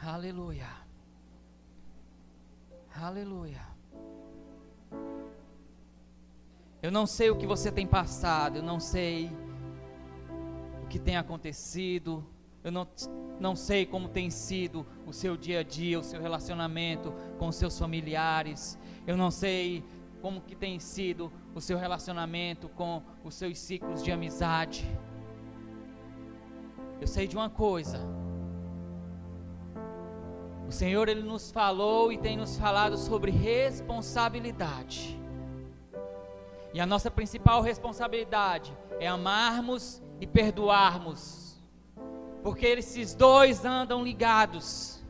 Aleluia. Aleluia. Eu não sei o que você tem passado, eu não sei o que tem acontecido, eu não sei como tem sido o seu dia a dia, o seu relacionamento com os seus familiares, eu não sei como que tem sido o seu relacionamento com os seus ciclos de amizade. Eu sei de uma coisa: o Senhor, Ele nos falou e tem nos falado sobre responsabilidade. E a nossa principal responsabilidade é amarmos e perdoarmos, porque esses dois andam ligados.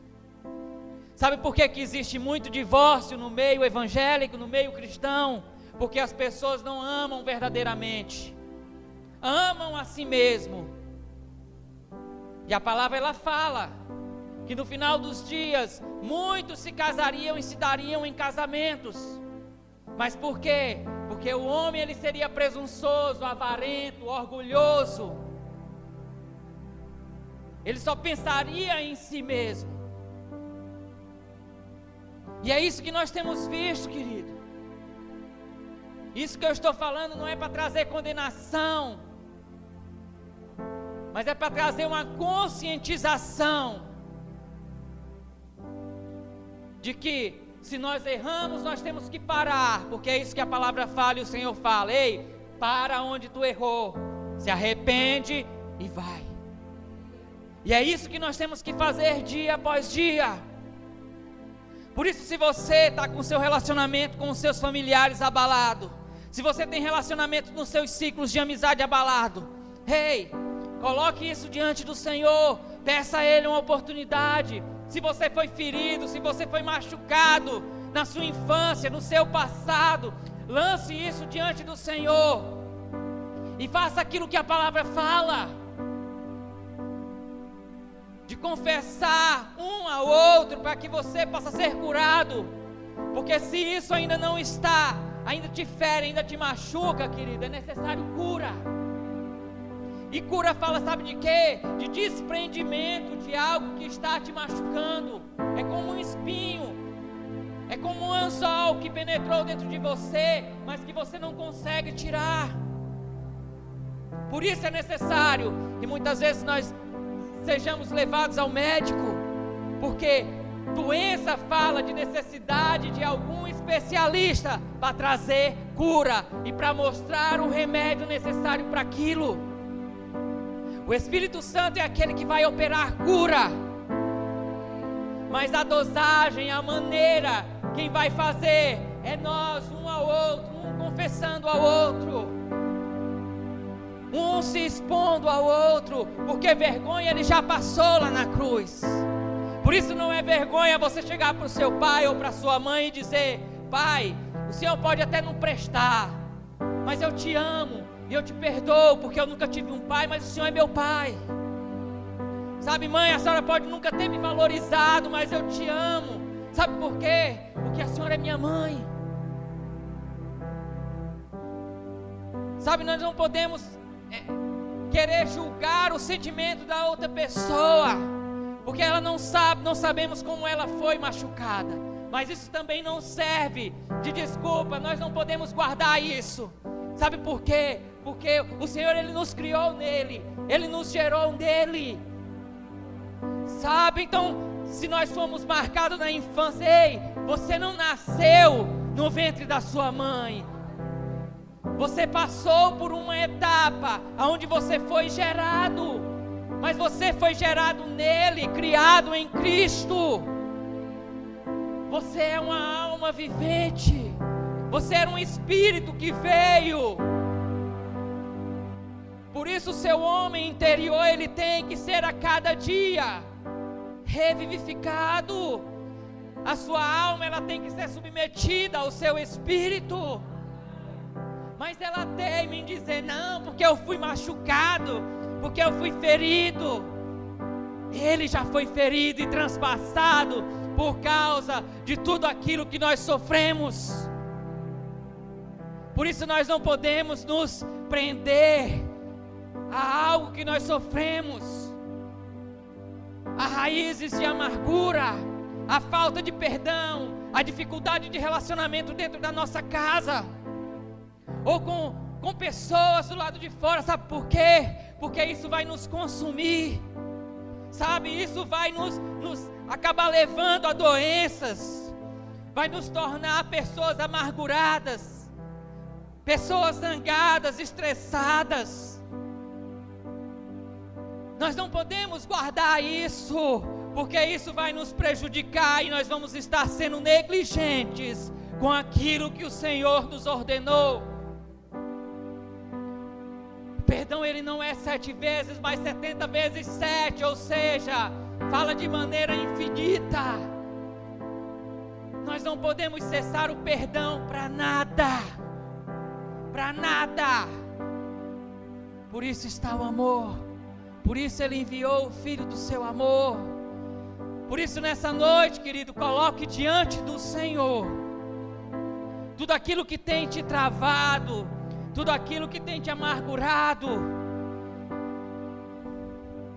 Sabe por que existe muito divórcio no meio evangélico, no meio cristão? Porque as pessoas não amam verdadeiramente, amam a si mesmo. E a palavra, ela fala que no final dos dias, muitos se casariam e se dariam em casamentos. Mas por quê? Porque o homem, ele seria presunçoso, avarento, orgulhoso. Ele só pensaria em si mesmo. E é isso que nós temos visto, querido. Isso que eu estou falando não é para trazer condenação, mas é para trazer uma conscientização de que se nós erramos, nós temos que parar, porque é isso que a palavra fala e o Senhor fala: ei, para onde tu errou, se arrepende e vai. E é isso que nós temos que fazer dia após dia. Por isso, se você está com o seu relacionamento com os seus familiares abalado, se você tem relacionamento nos seus ciclos de amizade abalado, ei, coloque isso diante do Senhor, peça a Ele uma oportunidade. Se você foi ferido, se você foi machucado na sua infância, no seu passado, lance isso diante do Senhor e faça aquilo que a palavra fala, de confessar um ao outro para que você possa ser curado. Porque se isso ainda não está, ainda te fere, ainda te machuca, querido, é necessário cura. E cura fala, sabe de quê? De desprendimento de algo que está te machucando. É como um espinho, é como um anzol que penetrou dentro de você, mas que você não consegue tirar. Por isso é necessário que muitas vezes nós sejamos levados ao médico, porque doença fala de necessidade de algum especialista para trazer cura e para mostrar o remédio necessário para aquilo. O Espírito Santo é aquele que vai operar cura, mas a dosagem, a maneira, quem vai fazer é nós, um ao outro, um confessando ao outro, um se expondo ao outro, porque vergonha ele já passou lá na cruz. Por isso não é vergonha você chegar para o seu pai ou para a sua mãe e dizer: pai, o senhor pode até não prestar, mas eu te amo e eu te perdoo, porque eu nunca tive um pai, mas o senhor é meu pai. Sabe, mãe, a senhora pode nunca ter me valorizado, mas eu te amo. Sabe por quê? Porque a senhora é minha mãe. Sabe, nós não podemos querer julgar o sentimento da outra pessoa, porque ela não sabe, não sabemos como ela foi machucada. Mas isso também não serve de desculpa, nós não podemos guardar isso. Sabe por quê? Porque o Senhor, Ele nos criou nele, Ele nos gerou nele. Sabe, então, se nós fomos marcados na infância, ei, você não nasceu no ventre da sua mãe. Você passou por uma etapa onde você foi gerado, mas você foi gerado nele, criado em Cristo. Você é uma alma vivente, você era um espírito que veio. Por isso o seu homem interior, ele tem que ser a cada dia revivificado. A sua alma, ela tem que ser submetida ao seu espírito. Mas ela teima em dizer: não, porque eu fui machucado, porque eu fui ferido. Ele já foi ferido e transpassado por causa de tudo aquilo que nós sofremos. Por isso nós não podemos nos prender a algo que nós sofremos, a raízes de amargura, a falta de perdão, a dificuldade de relacionamento dentro da nossa casa, ou com pessoas do lado de fora. Sabe por quê? Porque isso vai nos consumir, sabe, isso vai nos acabar levando a doenças, vai nos tornar pessoas amarguradas, pessoas zangadas, estressadas. Nós não podemos guardar isso, porque isso vai nos prejudicar e nós vamos estar sendo negligentes com aquilo que o Senhor nos ordenou. Perdão, ele não é 7 vezes, mas 70 vezes 7, ou seja, fala de maneira infinita. Nós não podemos cessar o perdão para nada, para nada. Por isso está o amor. Por isso Ele enviou o Filho do seu amor. Por isso nessa noite, querido, coloque diante do Senhor tudo aquilo que tem te travado, tudo aquilo que tem te amargurado,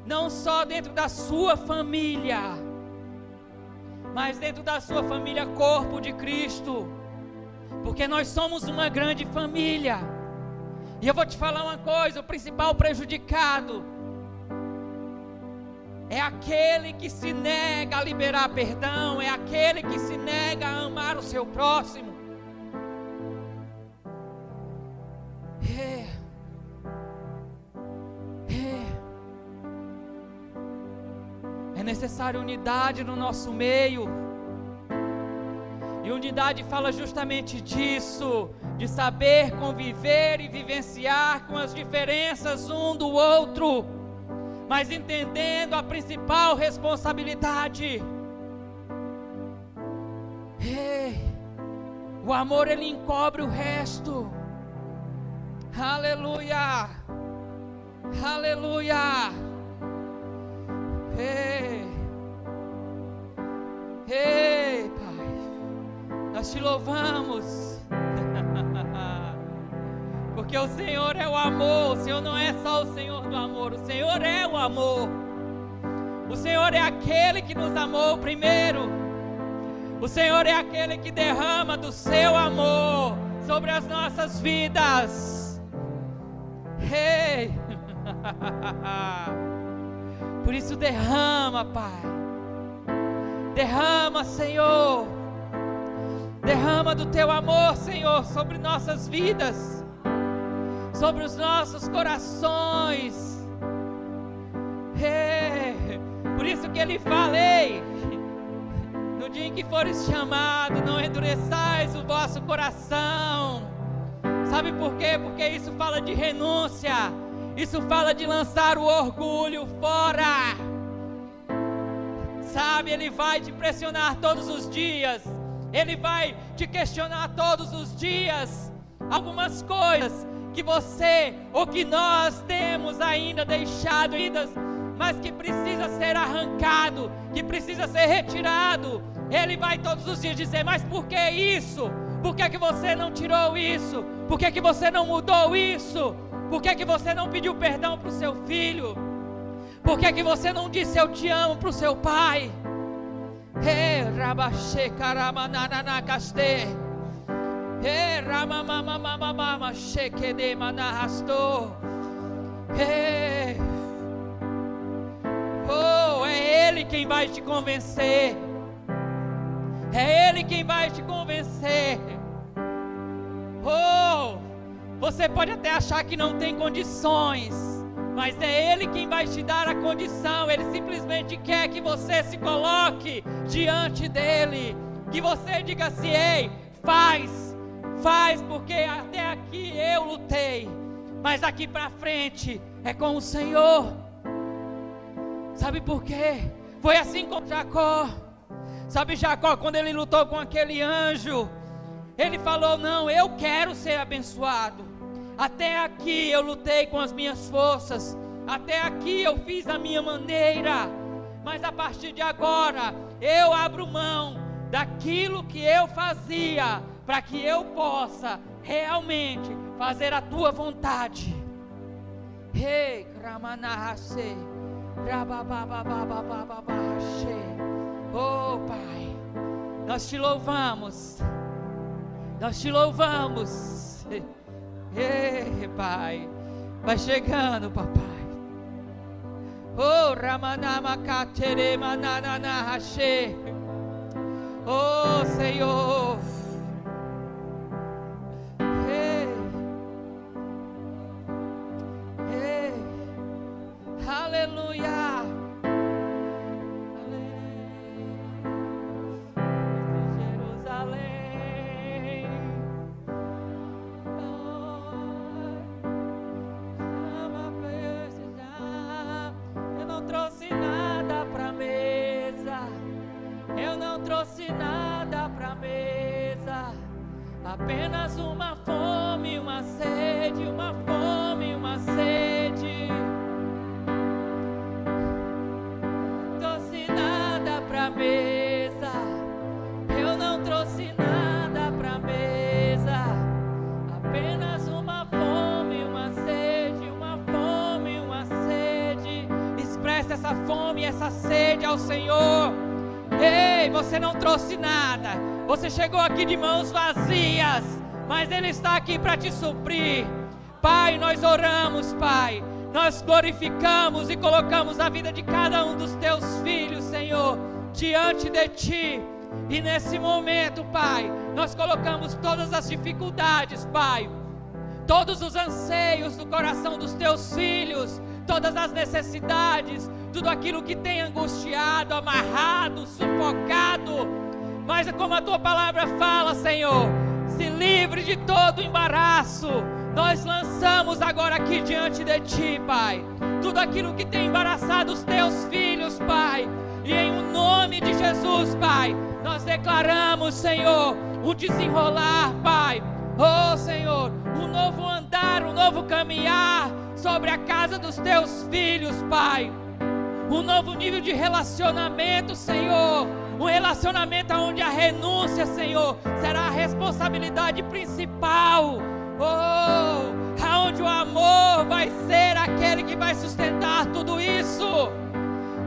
não só dentro da sua família, mas dentro da sua família, corpo de Cristo, porque nós somos uma grande família. E eu vou te falar uma coisa: o principal prejudicado é aquele que se nega a liberar perdão, é aquele que se nega a amar o seu próximo. É necessário unidade no nosso meio. E unidade fala justamente disso, de saber conviver e vivenciar com as diferenças um do outro, mas entendendo a principal responsabilidade. O amor, ele encobre o resto. Aleluia, aleluia. Pai, nós te louvamos, porque Porque o Senhor é o amor. O Senhor não é só o Senhor do amor, o Senhor é o amor. O Senhor é aquele que nos amou primeiro. O Senhor é aquele que derrama do seu amor sobre as nossas vidas. Hey! Por isso derrama, Pai. Derrama, Senhor. Derrama do teu amor, Senhor, sobre nossas vidas, sobre os nossos corações. Por isso que Ele fala: ei, no dia em que fores chamado, não endureçais o vosso coração. Sabe por quê? Porque isso fala de renúncia, isso fala de lançar o orgulho fora. Sabe, Ele vai te pressionar todos os dias, Ele vai te questionar todos os dias. Algumas coisas que você ou que nós temos ainda deixado, mas que precisa ser arrancado, que precisa ser retirado. Ele vai todos os dias dizer: mas por que isso? Por que você não tirou isso? Por que você não mudou isso? Por que você não pediu perdão para o seu filho? Por que você não disse eu te amo para o seu pai? Oh, é Ele quem vai te convencer. É Ele quem vai te convencer. Oh, você pode até achar que não tem condições, mas é Ele quem vai te dar a condição. Ele simplesmente quer que você se coloque diante dEle, que você diga assim: ei, faz, porque até aqui eu lutei, mas daqui para frente é com o Senhor. Sabe por quê? Foi assim com Jacó. Sabe, Jacó, quando ele lutou com aquele anjo, ele falou: não, eu quero ser abençoado. Até aqui eu lutei com as minhas forças, até aqui eu fiz a minha maneira, mas a partir de agora eu abro mão daquilo que eu fazia, para que eu possa realmente fazer a tua vontade. Hey, Ramanahase, Rabababababababashe. Oh, Pai, nós te louvamos, nós te louvamos. Ei, Pai, vai chegando, papai. Oh, Ramanamakatere mananahashe. Oh, Senhor. Ei, ei, aleluia. Apenas uma fome, uma sede, uma fome, uma sede. Trouxe nada pra mesa, eu não trouxe nada pra mesa. Apenas uma fome, uma sede, uma fome, uma sede. Expressa essa fome e essa sede ao Senhor. Ei, você não trouxe nada. Você chegou aqui de mãos vazias, mas Ele está aqui para te suprir. Pai, nós oramos, Pai. Nós glorificamos e colocamos a vida de cada um dos teus filhos, Senhor, diante de Ti. E nesse momento, Pai, nós colocamos todas as dificuldades, Pai, todos os anseios do coração dos teus filhos, todas as necessidades, tudo aquilo que tem angustiado, amarrado, sufocado. Mas como a Tua palavra fala, Senhor, se livre de todo embaraço. Nós lançamos agora aqui diante de Ti, Pai, tudo aquilo que tem embaraçado os Teus filhos, Pai. E em o nome de Jesus, Pai, nós declaramos, Senhor, um desenrolar, Pai. Oh, Senhor, um novo andar, um novo caminhar sobre a casa dos Teus filhos, Pai. Um novo nível de relacionamento, Senhor. Um relacionamento onde a renúncia, Senhor, será a responsabilidade principal. Oh, onde o amor vai ser aquele que vai sustentar tudo isso.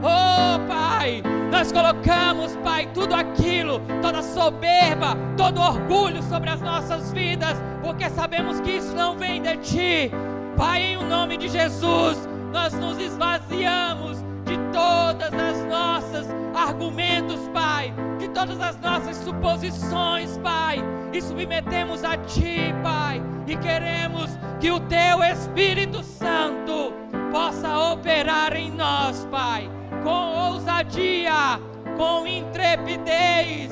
Oh Pai, nós colocamos, Pai, tudo aquilo, toda soberba, todo orgulho sobre as nossas vidas, porque sabemos que isso não vem de Ti. Pai, em o nome de Jesus, nós nos esvaziamos de todas as nossas argumentos, Pai, de todas as nossas suposições, Pai, e submetemos a Ti, Pai, e queremos que o Teu Espírito Santo possa operar em nós, Pai, com ousadia, com intrepidez,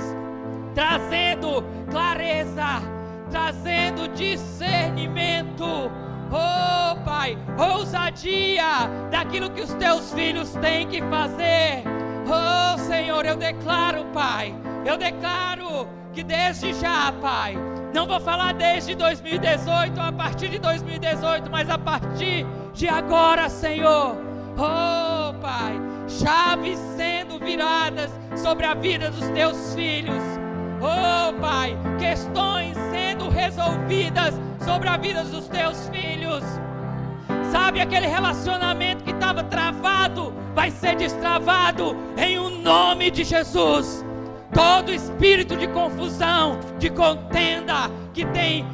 trazendo clareza, trazendo discernimento. Oh Pai, ousadia daquilo que os Teus filhos têm que fazer. Oh Senhor, eu declaro, Pai, eu declaro que desde já, Pai, não vou falar desde 2018 ou a partir de 2018, mas a partir de agora, Senhor. Oh Pai, chaves sendo viradas sobre a vida dos Teus filhos. Oh Pai, questões sendo resolvidas sobre a vida dos Teus filhos. Sabe, aquele relacionamento que estava travado vai ser destravado em o nome de Jesus. Todo espírito de confusão, de contenda, que tem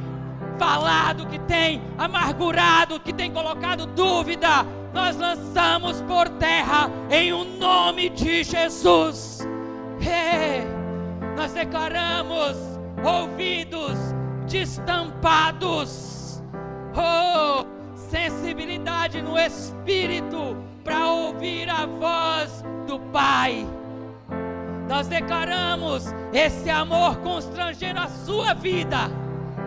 falado, que tem amargurado, que tem colocado dúvida, nós lançamos por terra em o nome de Jesus. Nós declaramos ouvidos destampados, sensibilidade no espírito para ouvir a voz do Pai. Nós declaramos esse amor constrangendo a sua vida,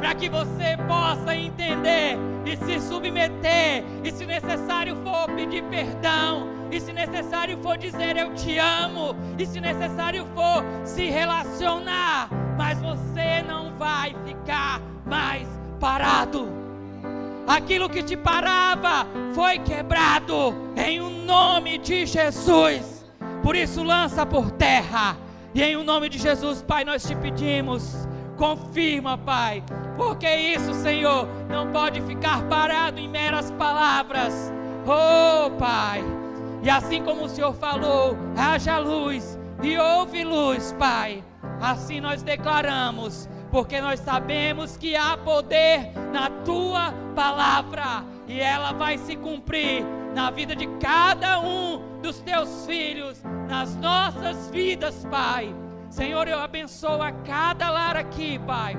para que você possa entender e se submeter, e se necessário for pedir perdão, e se necessário for dizer eu te amo, e se necessário for se relacionar, mas você não vai ficar mais parado. Aquilo que te parava foi quebrado em o nome de Jesus. Por isso lança por terra, e em o nome de Jesus, Pai, nós te pedimos, confirma, Pai, porque isso, Senhor, não pode ficar parado em meras palavras. Oh Pai, e assim como o Senhor falou, haja luz e houve luz, Pai, assim nós declaramos, porque nós sabemos que há poder na Tua palavra, e ela vai se cumprir na vida de cada um dos Teus filhos, nas nossas vidas, Pai. Senhor, eu abençoo a cada lar aqui, Pai,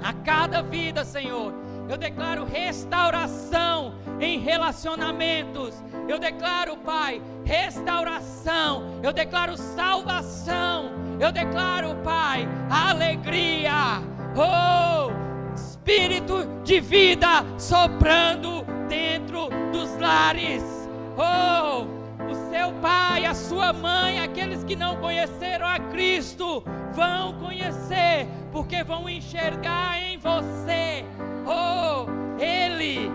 a cada vida, Senhor. Eu declaro restauração em relacionamentos. Eu declaro, Pai, restauração. Eu declaro salvação. Eu declaro, Pai, alegria. Oh, espírito de vida soprando dentro dos lares. Oh, o seu pai, a sua mãe, aqueles que não conheceram a Cristo, vão conhecer, porque vão enxergar em você. Oh, Ele,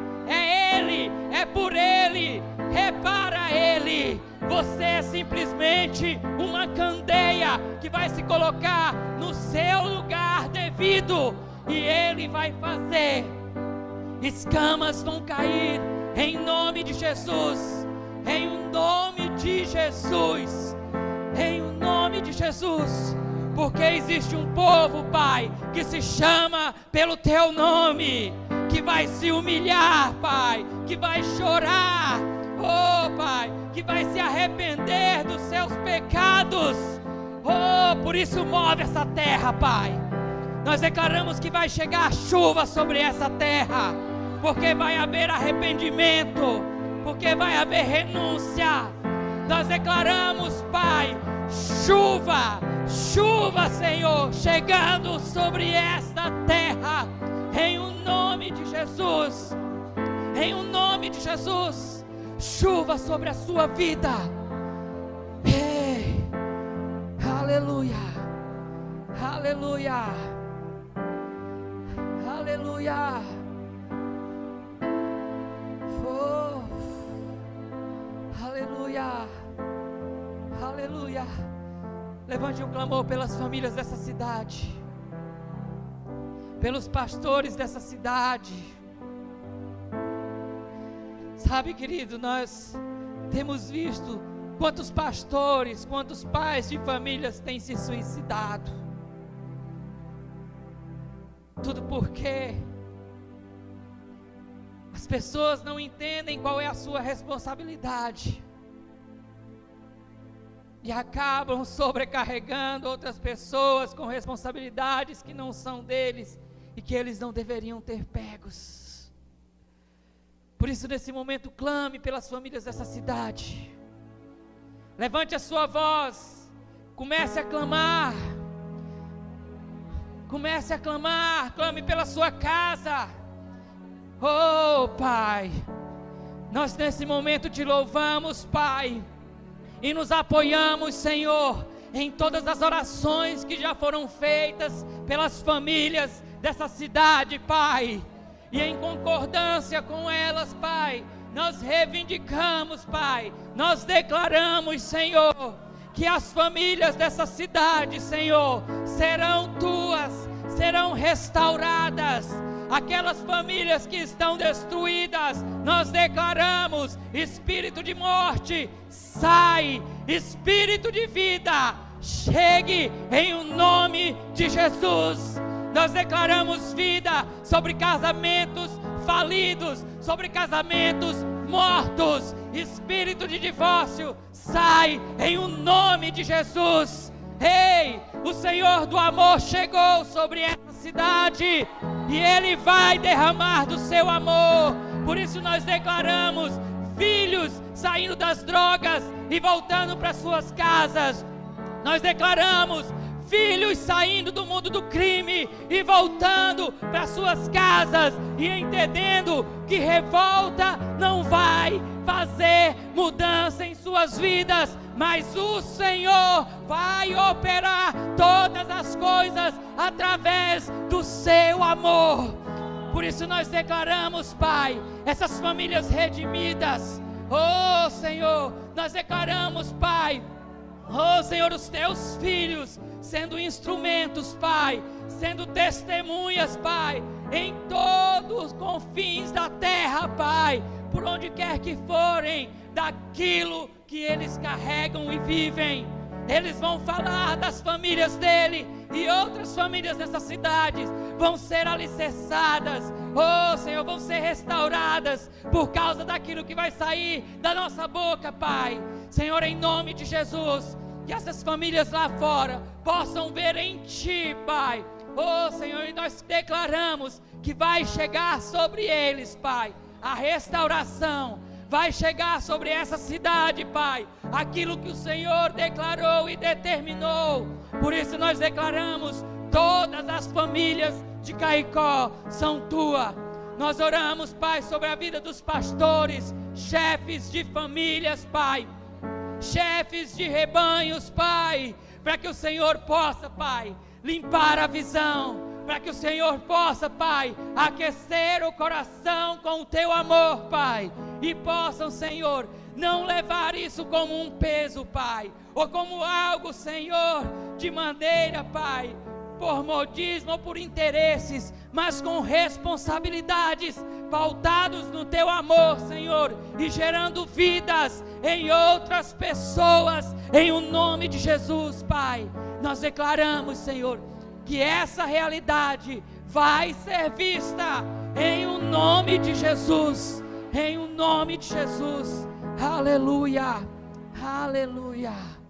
é por Ele, é para Ele. Você é simplesmente uma candeia que vai se colocar no seu lugar devido, e Ele vai fazer. Escamas vão cair em nome de Jesus. Em o nome de Jesus, em o nome de Jesus, porque existe um povo, Pai, que se chama pelo Teu nome, que vai se humilhar, Pai, que vai chorar, oh Pai, que vai se arrepender dos seus pecados. Oh, por isso move essa terra, Pai. Nós declaramos que vai chegar chuva sobre essa terra, porque vai haver arrependimento, porque vai haver renúncia. Nós declaramos, Pai, chuva, chuva, Senhor, chegando sobre esta terra, em o nome de Jesus, em o nome de Jesus. Chuva sobre a sua vida. Hey, aleluia, aleluia, aleluia. Oh, aleluia, aleluia. Levante um clamor pelas famílias dessa cidade, pelos pastores dessa cidade. Sabe, querido, nós temos visto quantos pastores, quantos pais de famílias têm se suicidado. Tudo porque as pessoas não entendem qual é a sua responsabilidade e acabam sobrecarregando outras pessoas com responsabilidades que não são deles e que eles não deveriam ter pegos. Por isso, nesse momento, clame pelas famílias dessa cidade. Levante a sua voz, comece a clamar. Comece a clamar, clame pela sua casa. Oh, Pai, nós nesse momento te louvamos, Pai, e nos apoiamos, Senhor, em todas as orações que já foram feitas pelas famílias dessa cidade, Pai. E em concordância com elas, Pai, nós reivindicamos, Pai, nós declaramos, Senhor, que as famílias dessa cidade, Senhor, serão tuas, serão restauradas. Aquelas famílias que estão destruídas, nós declaramos: espírito de morte, sai, espírito de vida, chegue em o nome de Jesus. Nós declaramos vida sobre casamentos falidos, sobre casamentos mortos. Espírito de divórcio, sai em o nome de Jesus. Ei, o Senhor do amor chegou sobre essa cidade e Ele vai derramar do seu amor. Por isso nós declaramos filhos saindo das drogas e voltando para suas casas. Nós declaramos filhos saindo do mundo do crime e voltando para suas casas e entendendo que revolta não vai fazer mudança em suas vidas, mas o Senhor vai operar todas as coisas através do seu amor. Por isso nós declaramos, Pai, essas famílias redimidas. Oh, Senhor, nós declaramos, Pai, oh, Senhor, os teus filhos sendo instrumentos, Pai, sendo testemunhas, Pai, em todos os confins da terra, Pai, por onde quer que forem, daquilo que eles carregam e vivem. Eles vão falar das famílias dele, e outras famílias dessas cidades vão ser alicerçadas, oh Senhor, vão ser restauradas por causa daquilo que vai sair da nossa boca, Pai. Senhor, em nome de Jesus, que essas famílias lá fora possam ver em Ti, Pai. Oh Senhor, e nós declaramos que vai chegar sobre eles, Pai, a restauração. Vai chegar sobre essa cidade, Pai, aquilo que o Senhor declarou e determinou. Por isso nós declaramos: todas as famílias de Caicó são Tua. Nós oramos, Pai, sobre a vida dos pastores, chefes de famílias, Pai, chefes de rebanhos, Pai, para que o Senhor possa, Pai, limpar a visão, para que o Senhor possa, Pai, aquecer o coração com o Teu amor, Pai, e possam, Senhor, não levar isso como um peso, Pai, ou como algo, Senhor, de maneira, Pai, por modismo ou por interesses, mas com responsabilidades, pautados no Teu amor, Senhor, e gerando vidas em outras pessoas, em o nome de Jesus, Pai. Nós declaramos, Senhor, que essa realidade vai ser vista em o nome de Jesus, em o nome de Jesus. Aleluia, aleluia.